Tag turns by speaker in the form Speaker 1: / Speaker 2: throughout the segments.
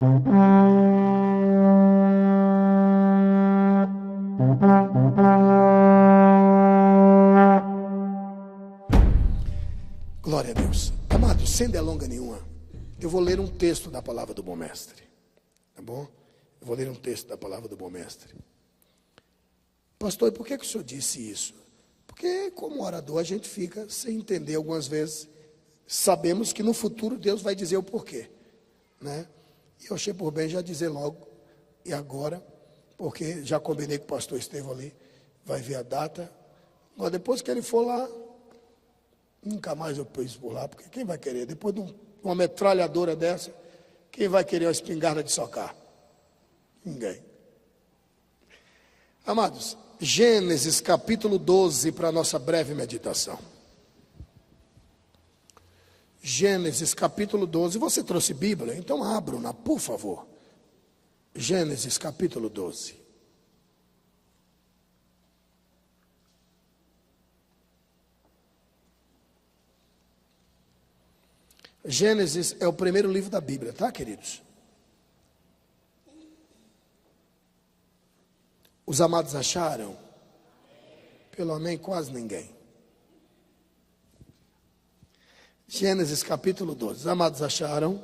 Speaker 1: Glória a Deus. Amados, sem delonga nenhuma, eu vou ler um texto da palavra do bom mestre. Tá bom? Eu vou ler um texto da palavra do bom mestre. Pastor, e por que o senhor disse isso? Porque como orador a gente fica sem entender algumas vezes. Sabemos que no futuro Deus vai dizer o porquê, né? E eu achei por bem já dizer logo, e agora, porque já combinei com o pastor Estevão ali, vai ver a data. Mas depois que ele for lá, nunca mais eu pus por lá, porque quem vai querer? Depois de uma metralhadora dessa, quem vai querer uma espingarda de socar? Ninguém. Amados, Gênesis capítulo 12 para a nossa breve meditação. Gênesis capítulo 12, você trouxe Bíblia? Então abra, por favor. Gênesis capítulo 12. Gênesis é o primeiro livro da Bíblia, tá, queridos? Os amados acharam? Pelo amém, quase ninguém. Gênesis capítulo 12. Os amados acharam?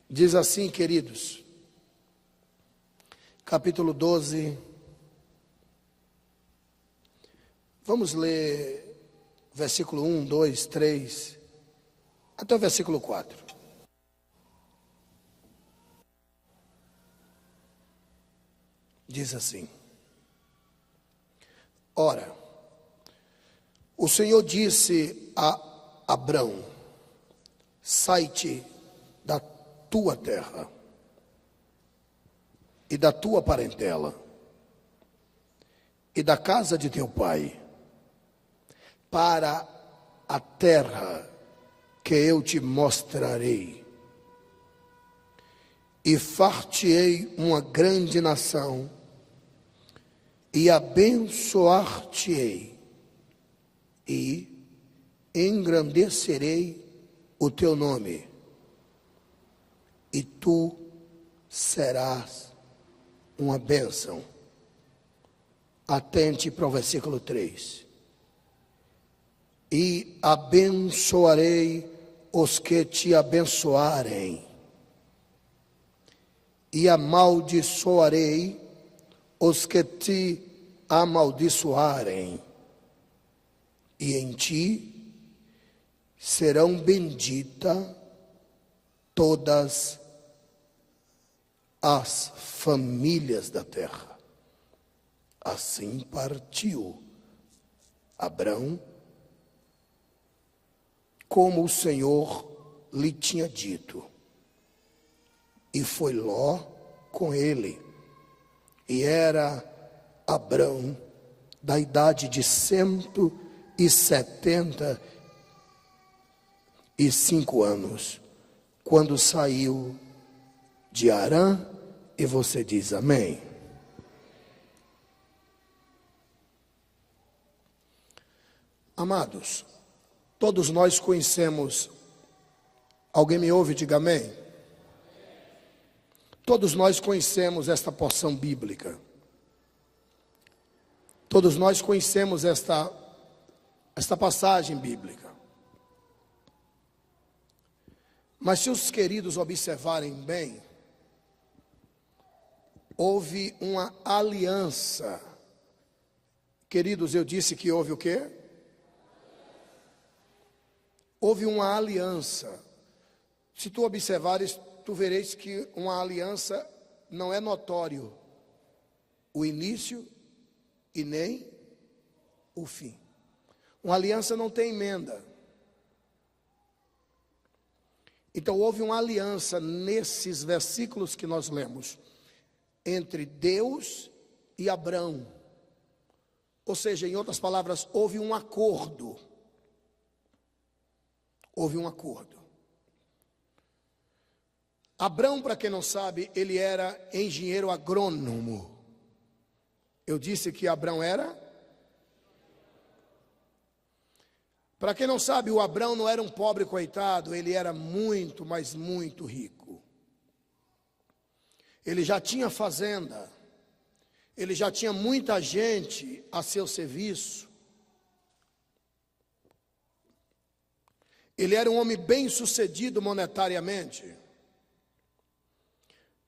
Speaker 1: Diz assim, queridos. Capítulo 12. Vamos ler versículo 1, 2, 3, até o versículo 4. Diz assim: Ora, o Senhor disse a Abrão: sai-te da tua terra e da tua parentela e da casa de teu pai, para a terra que eu te mostrarei, e far-te-ei uma grande nação, e abençoar-te-ei, e engrandecerei o teu nome, e tu serás uma bênção. Atente para o versículo 3. E abençoarei os que te abençoarem, e amaldiçoarei os que te amaldiçoarem, e em ti serão benditas todas as famílias da terra. Assim partiu Abrão, como o Senhor lhe tinha dito, e foi Ló com ele, e era Abrão da idade de 175 anos, quando saiu de Harã, e você diz amém. Amados, todos nós conhecemos, alguém me ouve, diga amém. Todos nós conhecemos esta porção bíblica. Todos nós conhecemos esta passagem bíblica. Mas se os queridos observarem bem, houve uma aliança. Queridos, eu disse que houve o quê? Houve uma aliança. Se tu observares, tu vereis que uma aliança não é notório o início e nem o fim. Uma aliança não tem emenda. Então houve uma aliança nesses versículos que nós lemos entre Deus e Abrão. Ou seja, em outras palavras, houve um acordo. Houve um acordo. Abrão, para quem não sabe, ele era engenheiro agrônomo. Eu disse que Abrão era? Para quem não sabe, o Abrão não era um pobre coitado, ele era muito, mas muito rico. Ele já tinha fazenda, ele já tinha muita gente a seu serviço. Ele era um homem bem-sucedido monetariamente.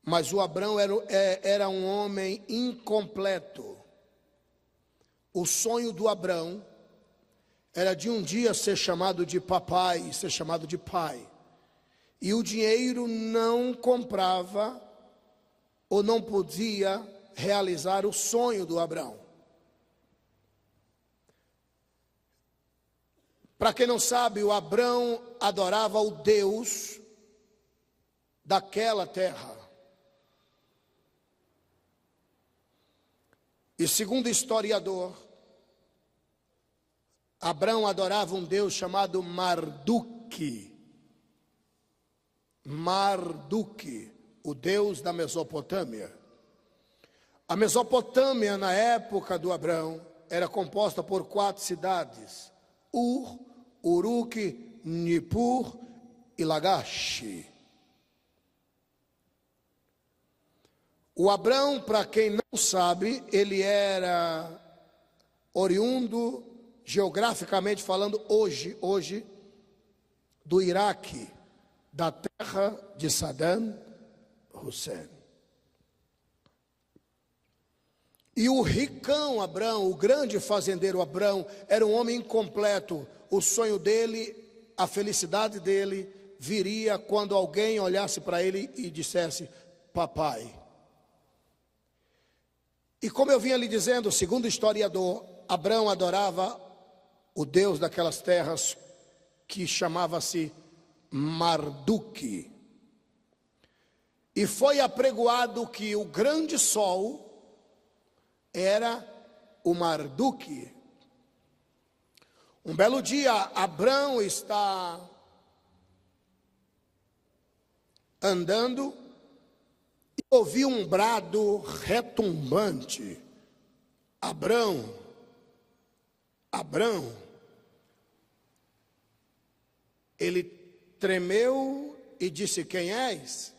Speaker 1: Mas o Abrão era um homem incompleto. O sonho do Abrão era de um dia ser chamado de papai, ser chamado de pai. E o dinheiro não comprava ou não podia realizar o sonho do Abrão. Para quem não sabe, o Abrão adorava o Deus daquela terra. E segundo o historiador, Abrão adorava um Deus chamado Marduk. Marduk, o Deus da Mesopotâmia. A Mesopotâmia, na época do Abrão, era composta por 4 cidades: Ur, Uruk, Nippur e Lagash. O Abrão, para quem não sabe, ele era oriundo, geograficamente falando, hoje, do Iraque, da terra de Saddam Hussein. E o ricão Abrão, o grande fazendeiro Abrão, era um homem incompleto. O sonho dele, a felicidade dele, viria quando alguém olhasse para ele e dissesse: papai. E como eu vinha lhe dizendo, segundo o historiador, Abrão adorava o Deus daquelas terras, que chamava-se Marduk. E foi apregoado que o grande sol era o Marduk. Um belo dia, Abrão está andando e ouviu um brado retumbante: Abrão, Abrão. Ele tremeu e disse: quem és?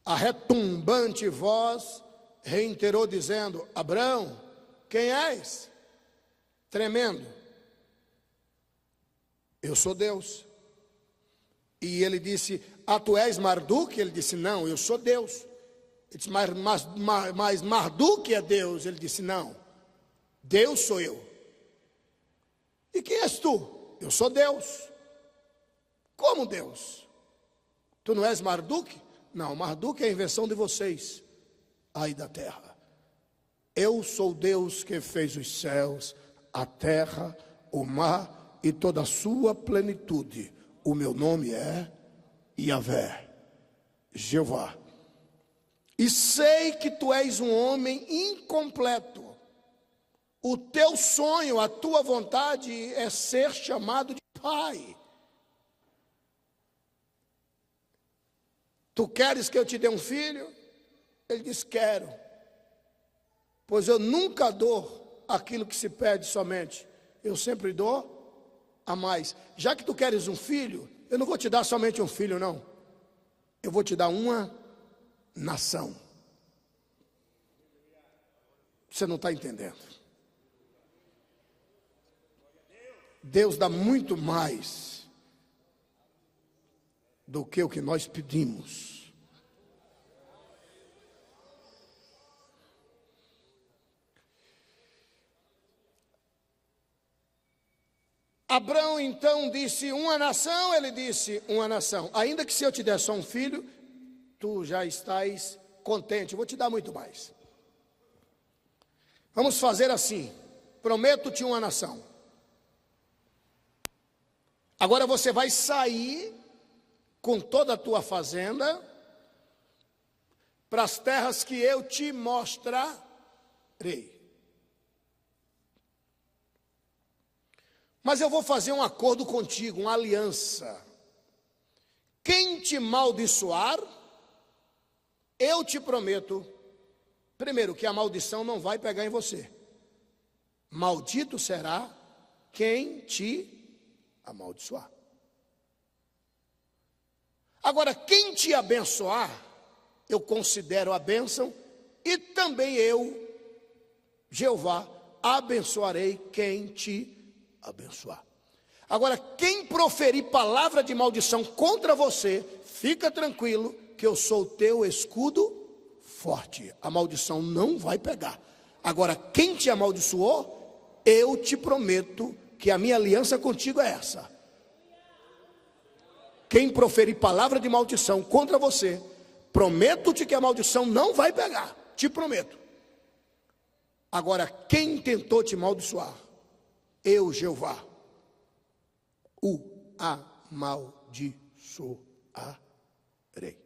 Speaker 1: A retumbante voz reiterou dizendo: Abrão, quem és? Tremendo: eu sou Deus. E ele disse: ah, tu és Marduk? Ele disse: não, eu sou Deus. Ele disse: mas Marduk é Deus? Ele disse: não, Deus sou eu. E quem és tu? Eu sou Deus. Como Deus? Tu não és Marduk? Não, Marduk é a invenção de vocês aí da terra. Eu sou Deus que fez os céus, a terra, o mar e toda a sua plenitude. O meu nome é Yahvé, Jeová. E sei que tu és um homem incompleto. O teu sonho, a tua vontade é ser chamado de pai. Tu queres que eu te dê um filho? Ele diz: quero. Pois eu nunca dou aquilo que se pede somente. Eu sempre dou a mais. Já que tu queres um filho, eu não vou te dar somente um filho, não. Eu vou te dar uma nação. Você não está entendendo. Deus dá muito mais do que o que nós pedimos. Abrão então disse: uma nação. Ele disse: uma nação. Ainda que se eu te der só um filho, tu já estás contente. Eu vou te dar muito mais. Vamos fazer assim: prometo-te uma nação. Agora você vai sair com toda a tua fazenda para as terras que eu te mostrarei. Mas eu vou fazer um acordo contigo, uma aliança. Quem te maldiçoar, eu te prometo, primeiro, que a maldição não vai pegar em você. Maldito será quem te amaldiçoar. Agora, quem te abençoar, eu considero a bênção, e também eu, Jeová, abençoarei quem te abençoar. Agora, quem proferir palavra de maldição contra você, fica tranquilo que eu sou o teu escudo forte. A maldição não vai pegar. Agora, quem te amaldiçoou, eu te prometo que a minha aliança contigo é essa. Quem proferir palavra de maldição contra você, prometo-te que a maldição não vai pegar. Te prometo. Agora, quem tentou te amaldiçoar, eu, Jeová, o amaldiçoarei.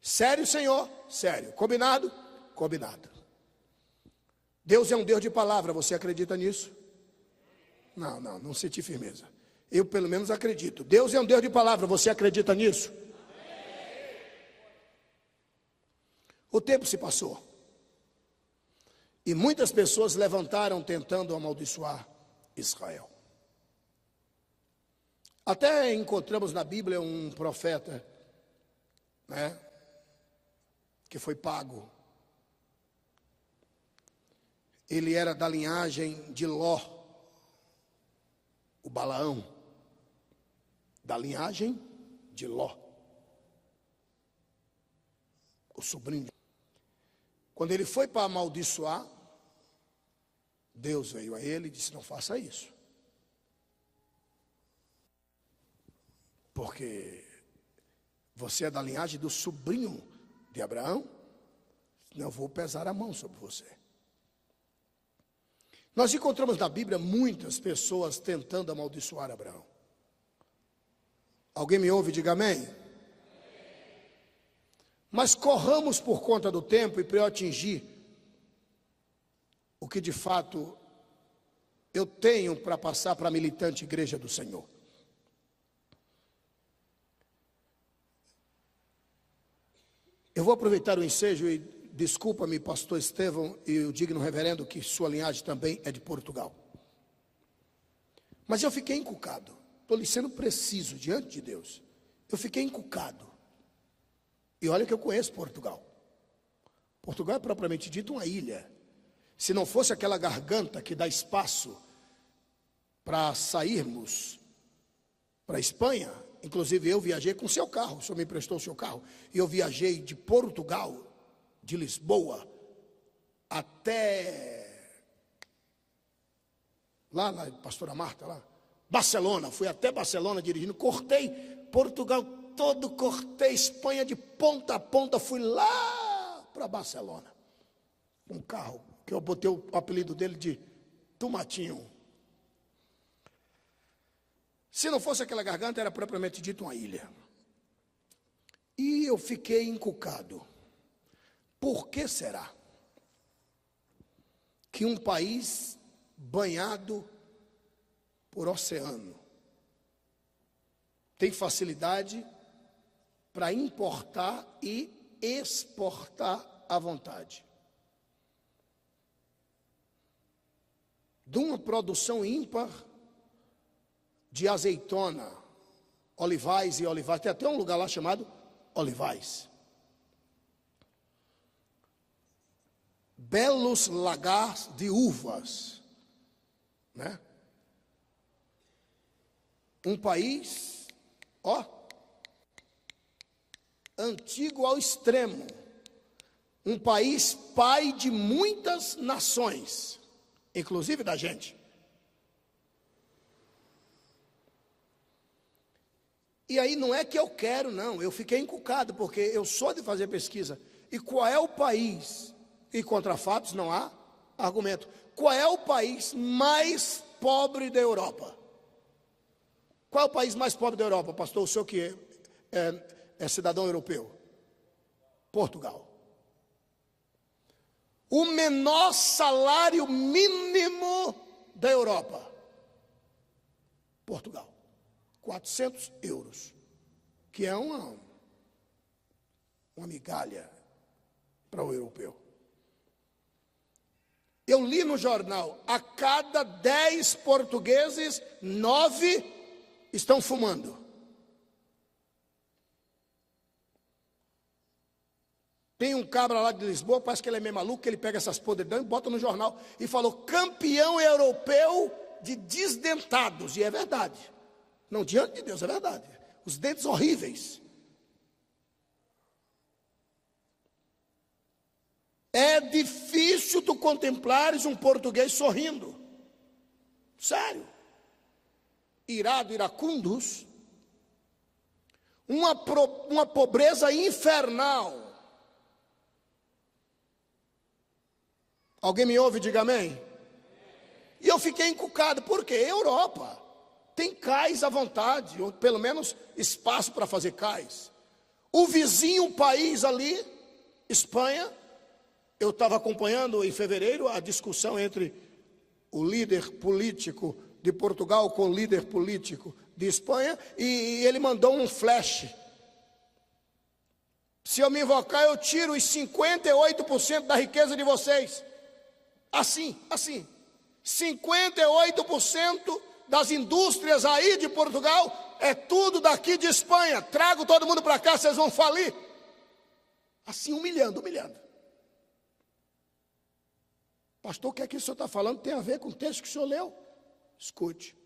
Speaker 1: Sério, Senhor? Sério. Combinado? Combinado. Deus é um Deus de palavra, você acredita nisso? Não senti firmeza. Eu pelo menos acredito. Deus é um Deus de palavra, você acredita nisso? O tempo se passou. E muitas pessoas levantaram tentando amaldiçoar Israel. Até encontramos na Bíblia um profeta, né, que foi pago. Ele era da linhagem de Ló, o Balaão, da linhagem de Ló, o sobrinho. Quando ele foi para amaldiçoar, Deus veio a ele e disse: não faça isso, porque você é da linhagem do sobrinho de Abraão, senão eu vou pesar a mão sobre você. Nós encontramos na Bíblia muitas pessoas tentando amaldiçoar Abraão. Alguém me ouve? Diga amém. Mas corramos por conta do tempo e para eu atingir o que de fato eu tenho para passar para a militante igreja do Senhor. Eu vou aproveitar o ensejo e desculpa-me, pastor Estevão e o digno reverendo, que sua linhagem também é de Portugal. Mas eu fiquei encucado, estou lhe sendo preciso diante de Deus. Eu fiquei encucado. E olha que eu conheço Portugal. Portugal é propriamente dito uma ilha. Se não fosse aquela garganta que dá espaço para sairmos para a Espanha, inclusive eu viajei com o seu carro, o senhor me emprestou o seu carro, e eu viajei de Portugal, de Lisboa, até lá na Pastora Marta, lá, Barcelona, fui até Barcelona dirigindo, cortei Portugal todo, cortei Espanha de ponta a ponta, fui lá para Barcelona, um carro, que eu botei o apelido dele de Tomatinho. Se não fosse aquela garganta, era propriamente dito uma ilha. E eu fiquei encucado. Por que será que um país banhado por oceano tem facilidade para importar e exportar à vontade de uma produção ímpar de azeitona, olivais e olivais? Tem até um lugar lá chamado Olivais. Belos lagares de uvas, né? Um país, antigo ao extremo, um país pai de muitas nações, inclusive da gente. E aí não é que eu quero, não, eu fiquei encucado, porque eu sou de fazer pesquisa. E qual é o país, e contra fatos não há argumento, qual é o país mais pobre da Europa? Qual é o país mais pobre da Europa, pastor? O senhor que é cidadão europeu? Portugal. O menor salário mínimo da Europa? Portugal. 400 euros, que é uma migalha para o europeu. Eu li no jornal, a cada 10 portugueses, 9 estão fumando. Tem um cabra lá de Lisboa, parece que ele é meio maluco, que ele pega essas podridões e bota no jornal e falou, campeão europeu de desdentados. E é verdade. Não, diante de Deus, é verdade. Os dentes horríveis. É difícil tu contemplares um português sorrindo. Sério. Iracundos. Uma pobreza infernal. Alguém me ouve? Diga amém. E eu fiquei encucado. Por quê? Europa. Tem cais à vontade. Ou pelo menos espaço para fazer cais. O vizinho país ali, Espanha. Eu estava acompanhando em fevereiro a discussão entre o líder político de Portugal com o líder político de Espanha, e ele mandou um flash. Se eu me invocar, eu tiro os 58% da riqueza de vocês. Assim. 58% das indústrias aí de Portugal é tudo daqui de Espanha. Trago todo mundo para cá, vocês vão falir. Assim, humilhando. Pastor, o que é que o senhor está falando? Tem a ver com o texto que o senhor leu? Escute.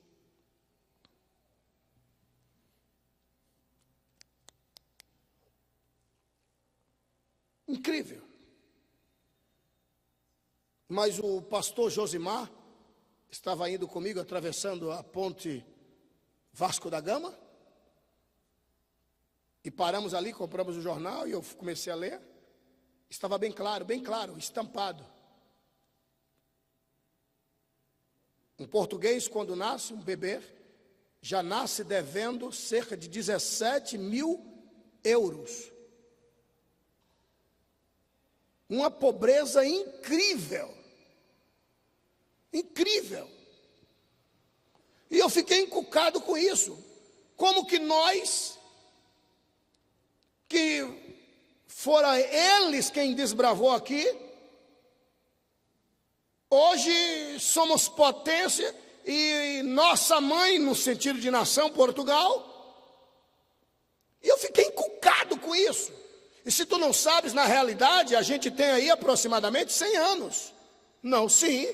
Speaker 1: Incrível. Mas o pastor Josimar estava indo comigo, atravessando a ponte Vasco da Gama. E paramos ali, compramos o jornal e eu comecei a ler. Estava bem claro, estampado. Um português, quando nasce, um bebê, já nasce devendo cerca de 17 mil euros. Uma pobreza incrível. Incrível. E eu fiquei encucado com isso. Como que nós, que foram eles quem desbravou aqui, hoje somos potência e nossa mãe, no sentido de nação, Portugal. E eu fiquei encucado com isso. E se tu não sabes, na realidade, a gente tem aí aproximadamente 100 anos. Não, sim.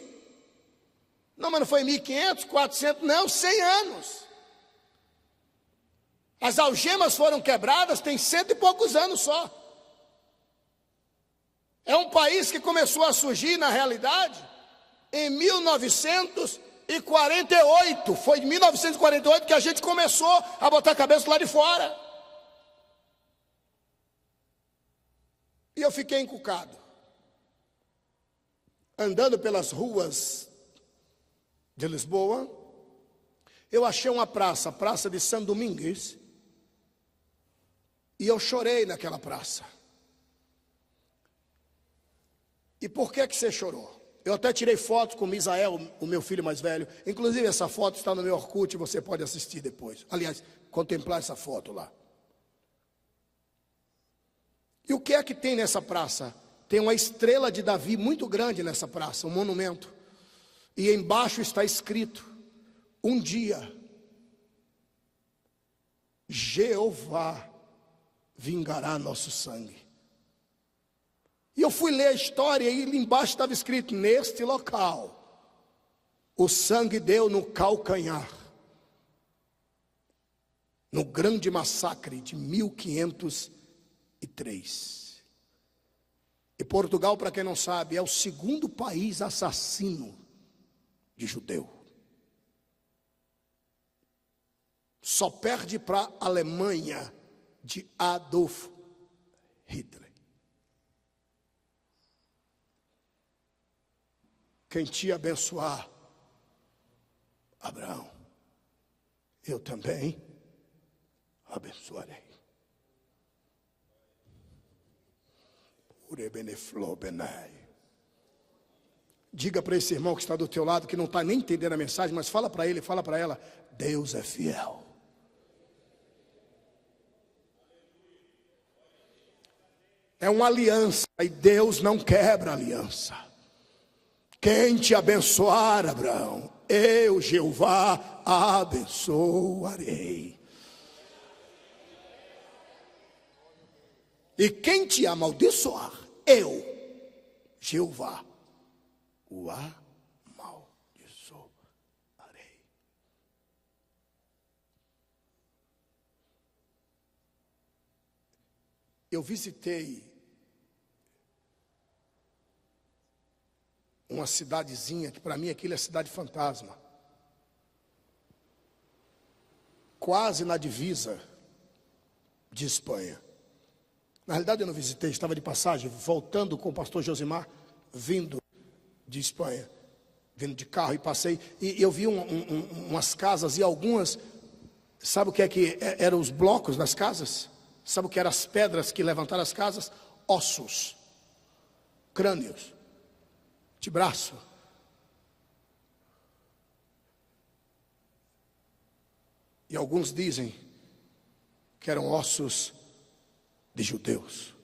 Speaker 1: Não, mas não foi 1.500, 400, não, 100 anos. As algemas foram quebradas, tem 100 e poucos anos só. É um país que começou a surgir, na realidade, em 1948, foi em 1948 que a gente começou a botar a cabeça lá de fora. E eu fiquei encucado. Andando pelas ruas de Lisboa, eu achei uma praça, a Praça de São Domingos, e eu chorei naquela praça. E por que você chorou? Eu até tirei fotos com Misael, o meu filho mais velho. Inclusive essa foto está no meu Orkut, você pode assistir depois. Aliás, contemplar essa foto lá. E o que é que tem nessa praça? Tem uma estrela de Davi muito grande nessa praça, um monumento. E embaixo está escrito, um dia, Jeová vingará nosso sangue. E eu fui ler a história e embaixo estava escrito, neste local, o sangue deu no calcanhar, no grande massacre de 1503. E Portugal, para quem não sabe, é o segundo país assassino de judeu. Só perde para a Alemanha de Adolf Hitler. Quem te abençoar, Abraão, eu também abençoarei. Diga para esse irmão que está do teu lado, que não está nem entendendo a mensagem, mas fala para ele, fala para ela, Deus é fiel. É uma aliança, e Deus não quebra aliança. Quem te abençoar, Abraão, eu, Jeová, abençoarei. E quem te amaldiçoar, eu, Jeová, o amaldiçoarei. Eu visitei uma cidadezinha, que para mim aquilo é cidade fantasma, quase na divisa de Espanha. Na realidade eu não visitei, estava de passagem, voltando com o pastor Josimar, vindo de Espanha, vindo de carro, e passei, e eu vi umas casas, e algumas, sabe o que eram os blocos das casas? Sabe o que eram as pedras que levantaram as casas? Ossos, crânios, de braço. E alguns dizem que eram ossos de judeus.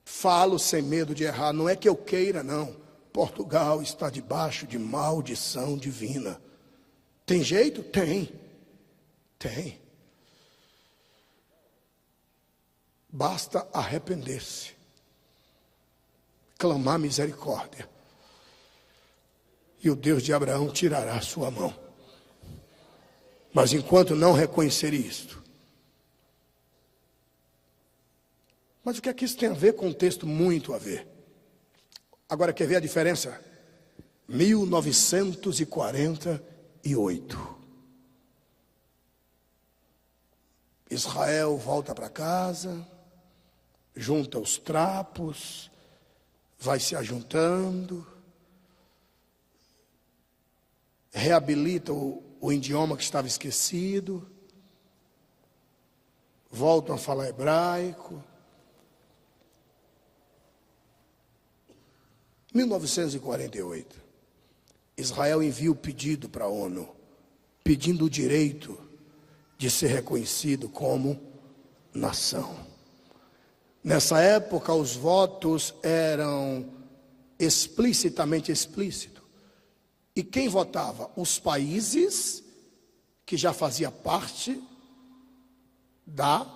Speaker 1: Falo sem medo de errar, não é que eu queira, não. Portugal está debaixo de maldição divina. Tem jeito? Tem. Basta arrepender-se, clamar misericórdia, e o Deus de Abraão tirará a sua mão. Mas enquanto não reconhecer isto. Mas o que é que isso tem a ver com o texto? Muito a ver. Agora quer ver a diferença? 1948. Israel volta para casa, junta os trapos, vai se ajuntando, reabilita o idioma que estava esquecido, voltam a falar hebraico. 1948, Israel envia o pedido para a ONU, pedindo o direito de ser reconhecido como nação. Nessa época, os votos eram explicitamente explícitos. E quem votava? Os países que já faziam parte da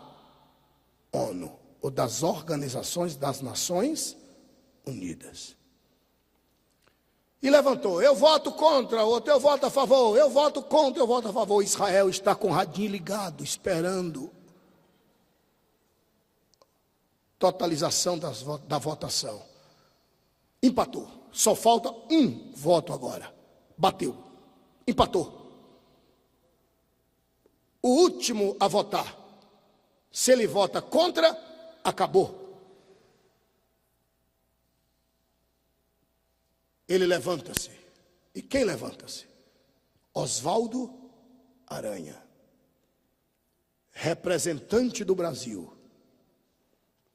Speaker 1: ONU, ou das Organizações das Nações Unidas. E levantou, eu voto contra, outro eu voto a favor, eu voto contra, eu voto a favor. Israel está com o radinho ligado, esperando totalização da votação. Empatou, só falta um voto agora. Bateu, empatou. O último a votar, se ele vota contra, acabou. Ele levanta-se. E quem levanta-se? Oswaldo Aranha, representante do Brasil.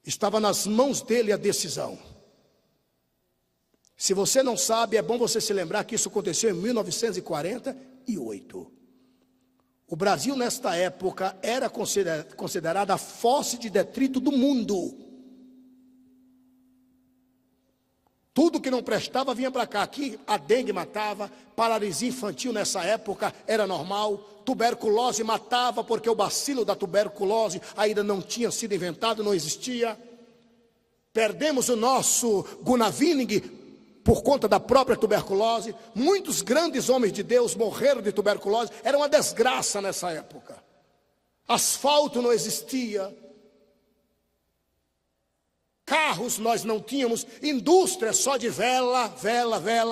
Speaker 1: Estava nas mãos dele a decisão. Se você não sabe, é bom você se lembrar que isso aconteceu em 1948. O Brasil, nesta época, era considerada a fosse de detrito do mundo. Tudo que não prestava vinha para cá. Aqui a dengue matava, paralisia infantil nessa época era normal, tuberculose matava, porque o bacilo da tuberculose ainda não tinha sido inventado, não existia. Perdemos o nosso Gunavinning por conta da própria tuberculose. Muitos grandes homens de Deus morreram de tuberculose. Era uma desgraça nessa época. Asfalto não existia. Carros nós não tínhamos, indústria só de vela,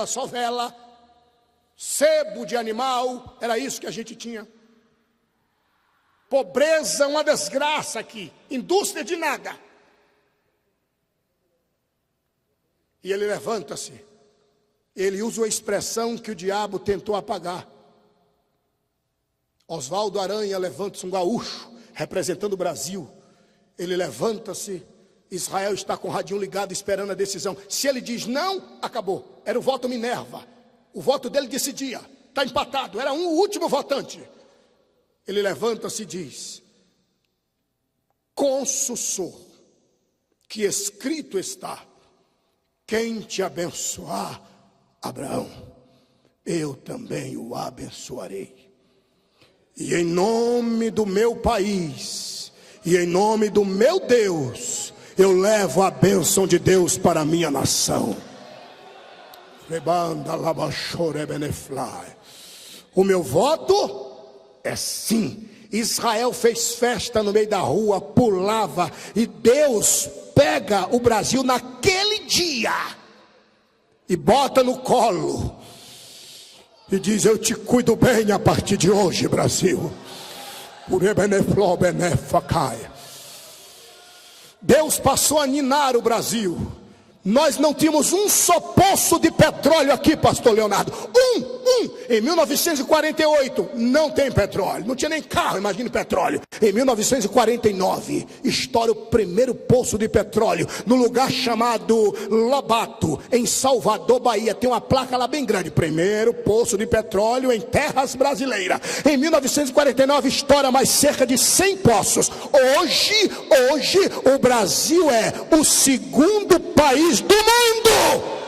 Speaker 1: só vela, sebo de animal, era isso que a gente tinha. Pobreza, uma desgraça aqui, indústria de nada. E ele levanta-se, ele usa uma expressão que o diabo tentou apagar. Oswaldo Aranha levanta-se, um gaúcho, representando o Brasil. Ele levanta-se. Israel está com o radinho ligado esperando a decisão. Se ele diz não, acabou. Era o voto Minerva. O voto dele decidia. Está empatado, era o último votante. Ele levanta-se e diz: com sussurro, que escrito está: quem te abençoar, Abraão, eu também o abençoarei. E em nome do meu país, e em nome do meu Deus, eu levo a bênção de Deus para a minha nação. O meu voto é sim. Israel fez festa no meio da rua, pulava, e Deus pega o Brasil naquele dia e bota no colo e diz: eu te cuido bem a partir de hoje, Brasil. Deus passou a ninar o Brasil. Nós não tínhamos um só poço de petróleo aqui, pastor Leonardo. Em 1948 não tem petróleo, não tinha nem carro, imagine petróleo. Em 1949 estoura o primeiro poço de petróleo no lugar chamado Lobato, em Salvador, Bahia. Tem uma placa lá bem grande: primeiro poço de petróleo em terras brasileiras. Em 1949 estoura mais cerca de 100 poços. Hoje o Brasil é o segundo país do mundo.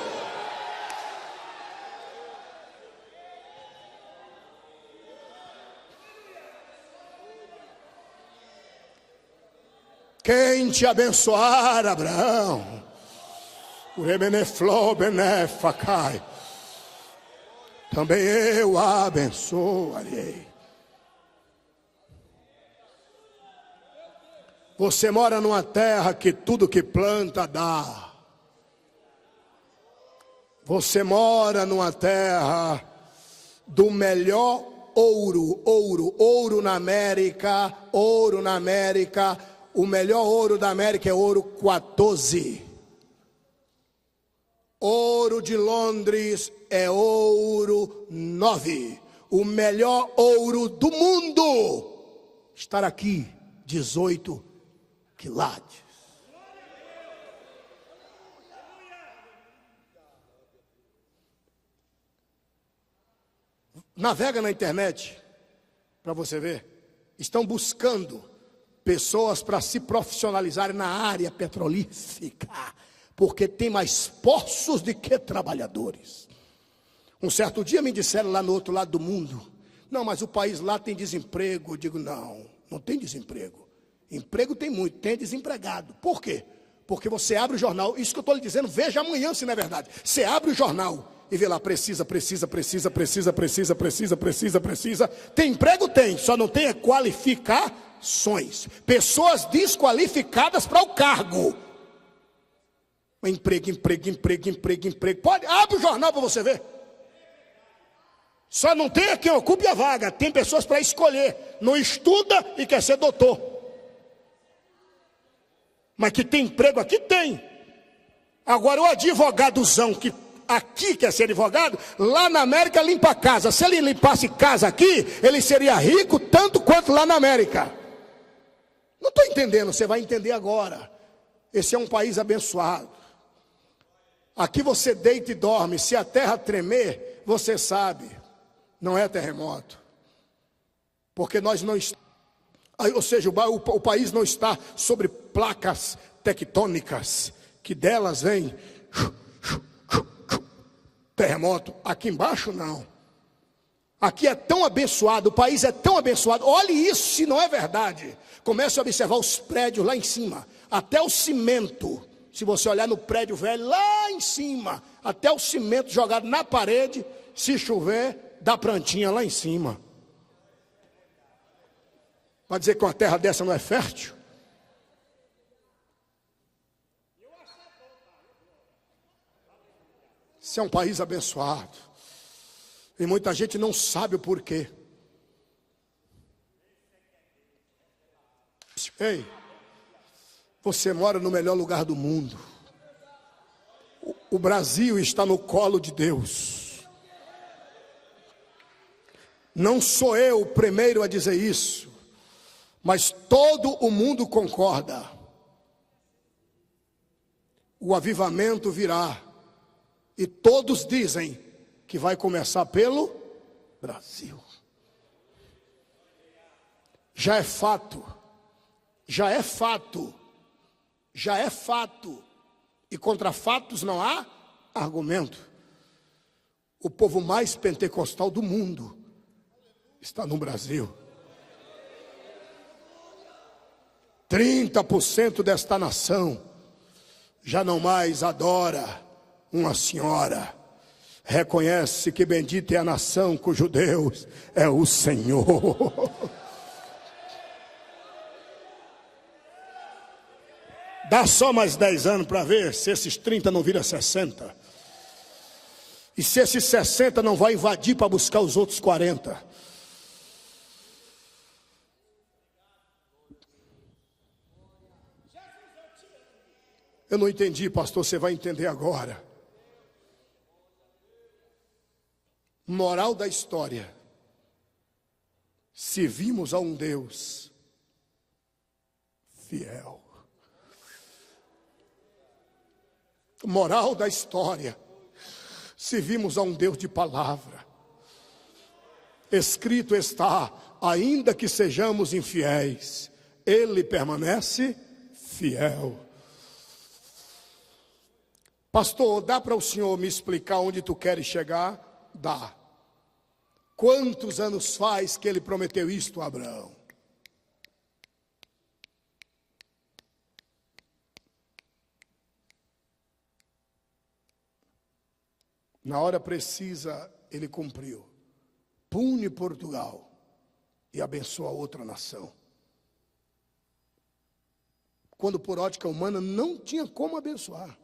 Speaker 1: Quem te abençoar, Abraão, também eu abençoarei. Você mora numa terra que tudo que planta dá. Você mora numa terra do melhor ouro na América. O melhor ouro da América é ouro 14. Ouro de Londres é ouro 9. O melhor ouro do mundo está aqui, 18 quilates. Navega na internet para você ver. Estão buscando pessoas para se profissionalizarem na área petrolífera, porque tem mais poços do que trabalhadores. Um certo dia me disseram lá no outro lado do mundo: não, mas o país lá tem desemprego. Eu digo: não tem desemprego. Emprego tem muito, tem desempregado. Por quê? Porque você abre o jornal, isso que eu estou lhe dizendo, veja amanhã se não é verdade. Você abre o jornal e vê lá: precisa. Tem emprego? Tem, só não tem é qualificações. Pessoas desqualificadas para o cargo. Emprego. Pode, abre o jornal para você ver. Só não tem quem ocupe a vaga. Tem pessoas para escolher. Não estuda e quer ser doutor. Mas que tem emprego aqui, tem. Agora o advogadozão que aqui quer ser advogado, lá na América limpa a casa. Se ele limpasse casa aqui, ele seria rico tanto quanto lá na América. Não estou entendendo, você vai entender agora. Esse é um país abençoado. Aqui você deita e dorme. Se a terra tremer, você sabe, não é terremoto. Porque nós não estamos, ou seja, o país não está sobre placas tectônicas, que delas vem terremoto. Aqui embaixo não. Aqui é tão abençoado, o país é tão abençoado. Olhe isso, se não é verdade. Comece a observar os prédios lá em cima, até o cimento. Se você olhar no prédio velho, lá em cima, até o cimento jogado na parede, se chover, dá plantinha lá em cima. Para dizer que uma terra dessa não é fértil? Esse é um país abençoado. E muita gente não sabe o porquê. Ei, você mora no melhor lugar do mundo. O Brasil está no colo de Deus. Não sou eu o primeiro a dizer isso, mas todo o mundo concorda. O avivamento virá. E todos dizem que vai começar pelo Brasil. Já é fato. já é fato, e contra fatos não há argumento. O povo mais pentecostal do mundo está no Brasil. 30% desta nação já não mais adora uma senhora. Reconhece que bendita é a nação cujo Deus é o Senhor. Dá só mais 10 anos para ver se esses 30 não viram 60. E se esses 60 não vai invadir para buscar os outros 40. Eu não entendi, pastor, você vai entender agora. Moral da história. Servimos a um Deus fiel. Moral da história. Servimos a um Deus de palavra. Escrito está, ainda que sejamos infiéis, Ele permanece fiel. Pastor, dá para o senhor me explicar onde tu queres chegar? Dá. Quantos anos faz que ele prometeu isto a Abraão? Na hora precisa, ele cumpriu. Pune Portugal e abençoa outra nação. Quando por ótica humana não tinha como abençoar.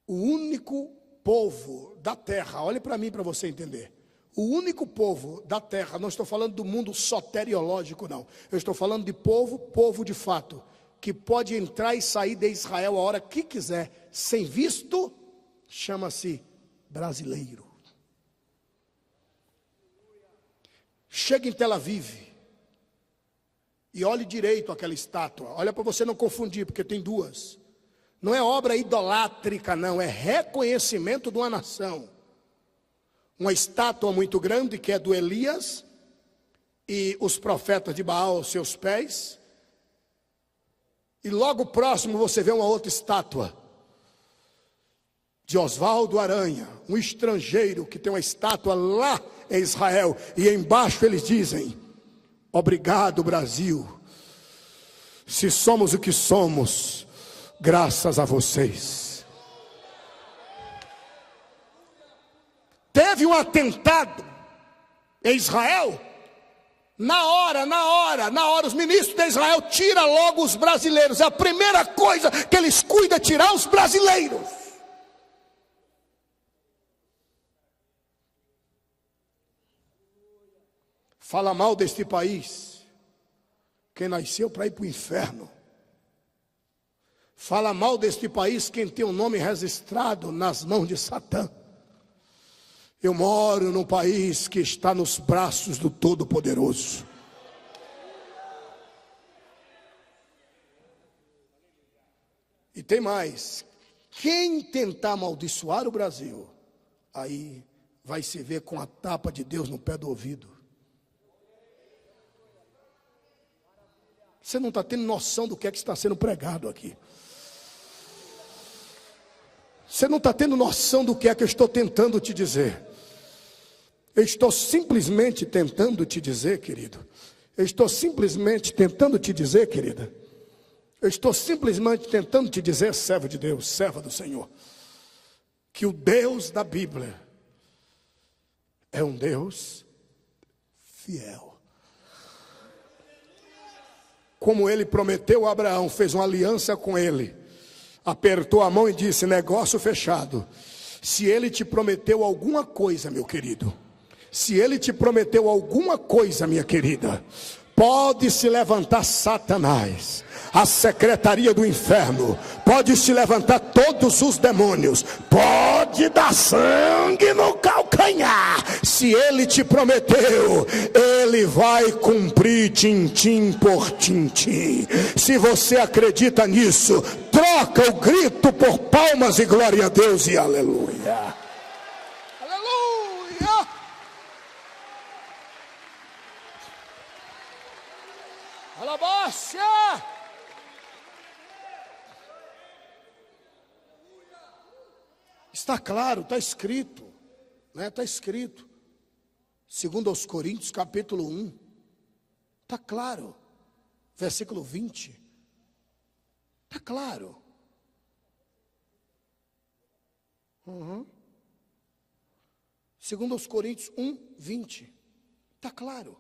Speaker 1: O único povo da terra, olhe para mim para você entender. O único povo da terra, não estou falando do mundo soteriológico não. Eu estou falando de povo de fato, que pode entrar e sair de Israel a hora que quiser, sem visto, chama-se brasileiro. Chega em Tel Aviv e olhe direito aquela estátua. Olha para você não confundir, porque tem duas. Não é obra idolátrica, não, é reconhecimento de uma nação. Uma estátua muito grande que é do Elias e os profetas de Baal aos seus pés. E logo próximo você vê uma outra estátua de Oswaldo Aranha, um estrangeiro que tem uma estátua lá em Israel. E embaixo eles dizem: obrigado, Brasil. Se somos o que somos, graças a vocês. Teve um atentado em Israel. Na hora, os ministros de Israel tiram logo os brasileiros. É a primeira coisa que eles cuidam, é tirar os brasileiros. Fala mal deste país quem nasceu para ir para o inferno. Fala mal deste país quem tem o nome registrado nas mãos de Satã. Eu moro num país que está nos braços do Todo-Poderoso. E tem mais. Quem tentar amaldiçoar o Brasil, aí vai se ver com a tapa de Deus no pé do ouvido. Você não está tendo noção do que é que está sendo pregado aqui. Você não está tendo noção do que é que eu estou tentando te dizer. Eu estou simplesmente tentando te dizer, querido. Eu estou simplesmente tentando te dizer, querida. Eu estou simplesmente tentando te dizer, servo de Deus, serva do Senhor, que o Deus da Bíblia é um Deus fiel. Como ele prometeu a Abraão, fez uma aliança com ele, apertou a mão e disse: negócio fechado. Se ele te prometeu alguma coisa, meu querido, se ele te prometeu alguma coisa, minha querida, pode se levantar Satanás, a secretaria do inferno, pode se levantar todos os demônios, pode dar sangue no calcanhar. Se ele te prometeu, ele vai cumprir tintim por tintim. Se você acredita nisso, troca o grito por palmas e glória a Deus e aleluia. Aleluia. Alabaça. Está claro, está escrito, né? Está escrito. Segundo aos Coríntios, capítulo 1. Está claro. Versículo 20. Está claro. Segundo aos Coríntios 1, 20. Está claro.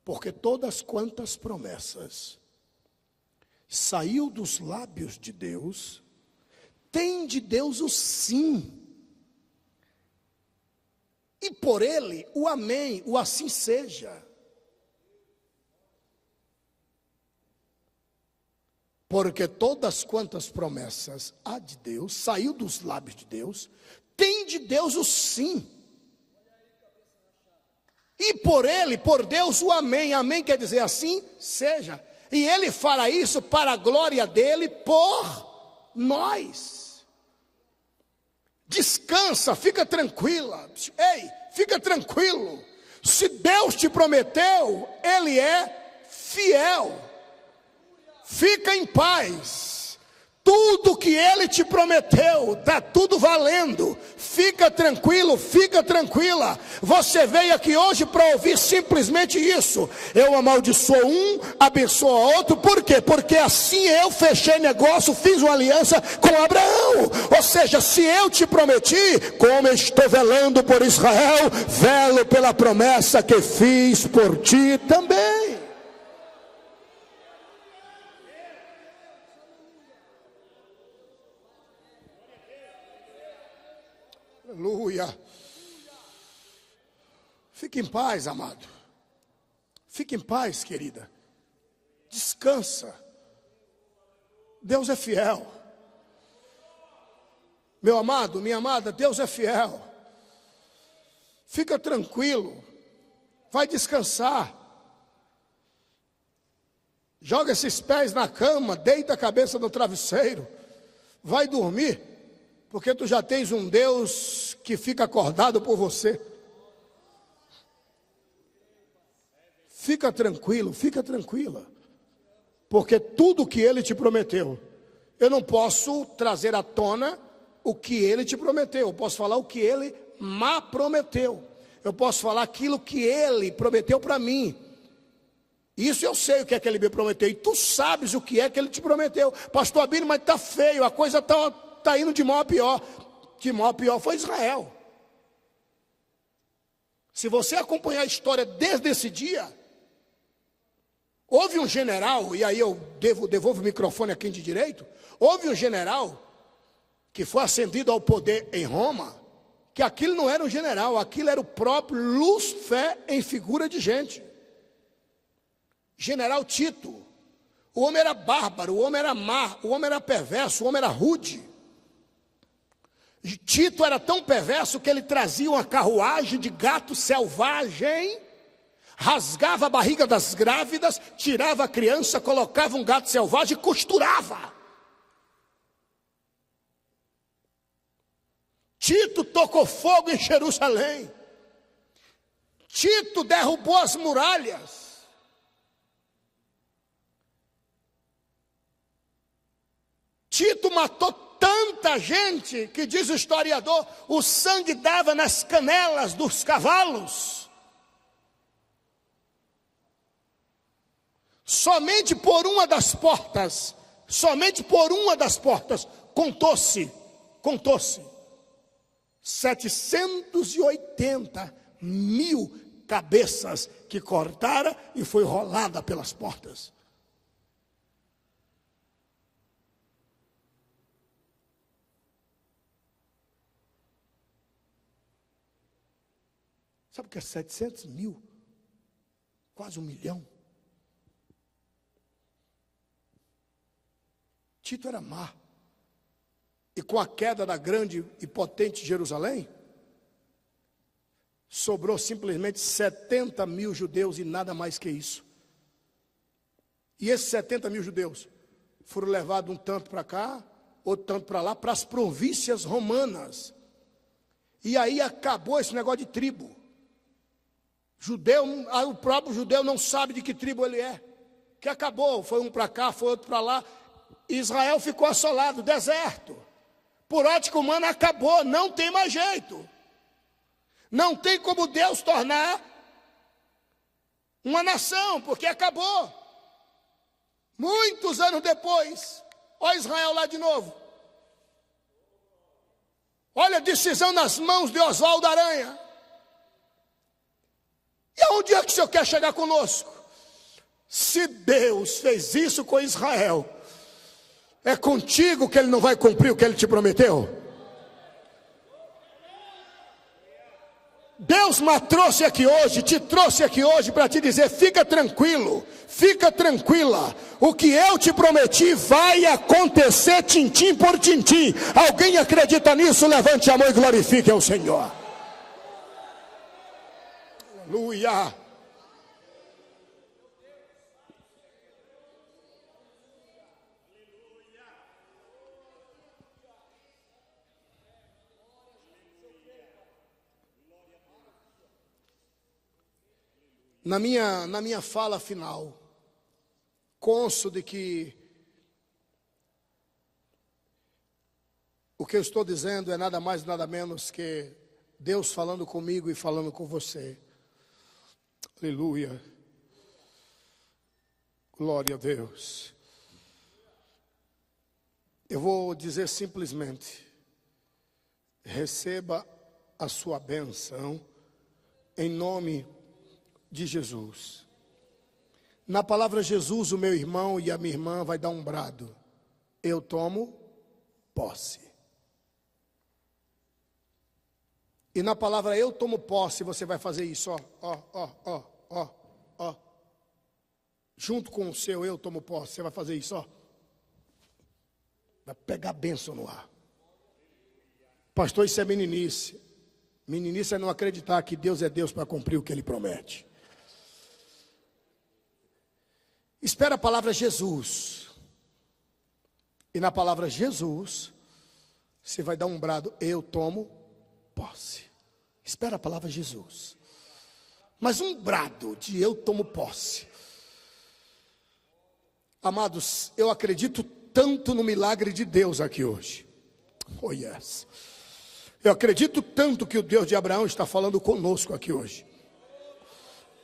Speaker 1: Porque todas quantas promessas saiu dos lábios de Deus, tem de Deus o sim. E por ele o amém, o assim seja. Porque todas quantas promessas há de Deus, saiu dos lábios de Deus, tem de Deus o sim. E por ele, por Deus, o amém. Amém quer dizer assim seja. E ele fará isso para a glória dele por nós. Descansa, fica tranquila. Ei, fica tranquilo. Se Deus te prometeu, ele é fiel. Fica em paz. Tudo que ele te prometeu, está tudo valendo. Fica tranquilo, fica tranquila. Você veio aqui hoje para ouvir simplesmente isso. Eu amaldiçoo um, abençoo outro. Por quê? Porque assim eu fechei negócio, fiz uma aliança com Abraão. Ou seja, se eu te prometi, como eu estou velando por Israel, velo pela promessa que fiz por ti também. Aleluia. Fique em paz, amado. Fique em paz, querida. Descansa. Deus é fiel. Meu amado, minha amada, Deus é fiel. Fica tranquilo. Vai descansar. Joga esses pés na cama, deita a cabeça no travesseiro. Vai dormir. Porque tu já tens um Deus que fica acordado por você. Fica tranquilo, fica tranquila. Porque tudo que ele te prometeu, eu não posso trazer à tona o que ele te prometeu. Eu posso falar o que ele me prometeu. Eu posso falar aquilo que ele prometeu para mim. Isso eu sei o que é que ele me prometeu. E tu sabes o que é que ele te prometeu. Pastor Abílio, mas está feio, a coisa está indo de mal a pior. De mal a pior foi Israel. Se você acompanhar a história desde esse dia, houve um general, e aí eu devolvo o microfone a quem de direito, houve um general que foi ascendido ao poder em Roma, que aquilo não era um general, aquilo era o próprio Lúcifer em figura de gente. General Tito. O homem era bárbaro, o homem era má, o homem era perverso, o homem era rude. Tito era tão perverso que ele trazia uma carruagem de gato selvagem, rasgava a barriga das grávidas, tirava a criança, colocava um gato selvagem e costurava. Tito tocou fogo em Jerusalém. Tito derrubou as muralhas. Tito matou tanta gente que, diz o historiador, o sangue dava nas canelas dos cavalos. Somente por uma das portas, contou-se 780.000 cabeças que cortaram e foi rolada pelas portas. Sabe o que é 700.000? Quase 1 milhão. Tito era má. E com a queda da grande e potente Jerusalém, sobrou simplesmente 70.000 judeus e nada mais que isso. E esses 70.000 judeus foram levados um tanto para cá, outro tanto para lá, para as províncias romanas. E aí acabou esse negócio de tribo. O próprio judeu não sabe de que tribo ele é. Que acabou, foi um para cá, foi outro para lá. Israel ficou assolado, deserto. Por ótica humana acabou, não tem mais jeito. Não tem como Deus tornar uma nação, porque acabou. Muitos anos depois, olha Israel lá de novo. Olha a decisão nas mãos de Oswaldo Aranha. E aonde é que o Senhor quer chegar conosco? Se Deus fez isso com Israel, é contigo que Ele não vai cumprir o que Ele te prometeu? Deus me trouxe aqui hoje, te trouxe aqui hoje para te dizer: fica tranquilo, fica tranquila. O que eu te prometi vai acontecer tintim por tintim. Alguém acredita nisso? Levante a mão e glorifique ao Senhor. Aleluia. Na minha fala final, consto de que o que eu estou dizendo é nada mais, nada menos que Deus falando comigo e falando com você. Aleluia. Glória a Deus. Eu vou dizer simplesmente: receba a sua bênção em nome de Jesus. Na palavra Jesus, o meu irmão e a minha irmã vai dar um brado: eu tomo posse. E na palavra eu tomo posse, você vai fazer isso, ó. Junto com o seu eu tomo posse, você vai fazer isso, ó. Vai pegar a bênção no ar. Pastor, isso é meninice. Meninice é não acreditar que Deus é Deus para cumprir o que Ele promete. Espera a palavra Jesus. E na palavra Jesus, você vai dar um brado: eu tomo posse. Espera a palavra Jesus. Mas um brado de eu tomo posse. Amados, eu acredito tanto no milagre de Deus aqui hoje. Oh yes. Eu acredito tanto que o Deus de Abraão está falando conosco aqui hoje.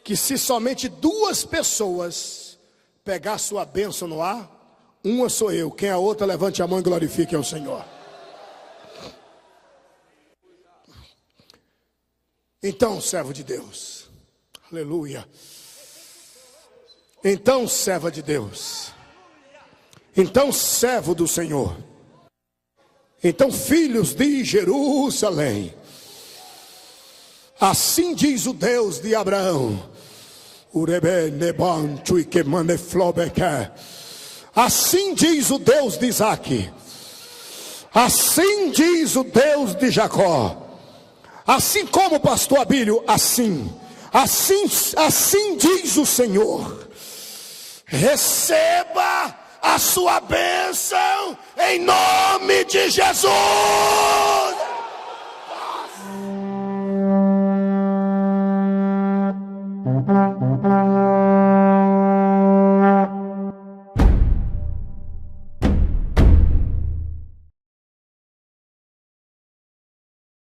Speaker 1: Que se somente 2 pessoas pegar sua bênção no ar, uma sou eu. Quem é a outra, levante a mão e glorifique ao Senhor. Então, servo de Deus, aleluia. Então, serva de Deus, então, servo do Senhor, então, filhos de Jerusalém, assim diz o Deus de Abraão, assim diz o Deus de Isaque, assim diz o Deus de Jacó. Assim como, pastor Abílio, assim diz o Senhor: receba a sua bênção em nome de Jesus.